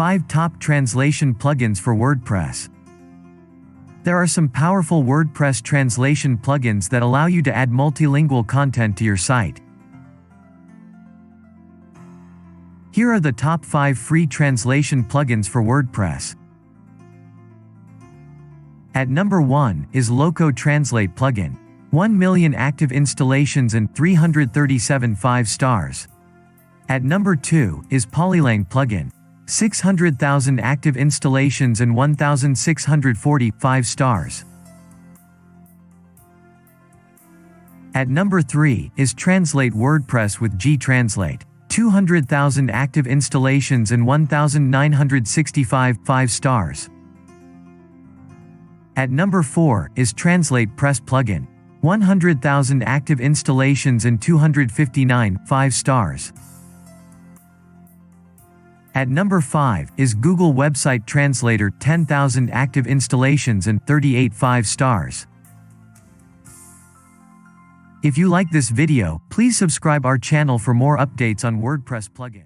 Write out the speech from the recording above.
5 top translation plugins for WordPress. There are some powerful WordPress translation plugins that allow you to add multilingual content to your site. Here are the top 5 free translation plugins for WordPress. At number 1 is Loco Translate plugin. 1 million active installations and 337 5 stars. At number 2 is Polylang plugin. 600,000 active installations and 1,640 5 stars. At number 3 is Translate WordPress with GTranslate. 200,000 active installations and 1,965 5 stars. At number 4 is TranslatePress plugin. 100,000 active installations and 259 5 stars. At number 5 is Google Website Translator. 10,000 active installations and 38 5 stars. If you like this video, please subscribe our channel for more updates on WordPress plugin.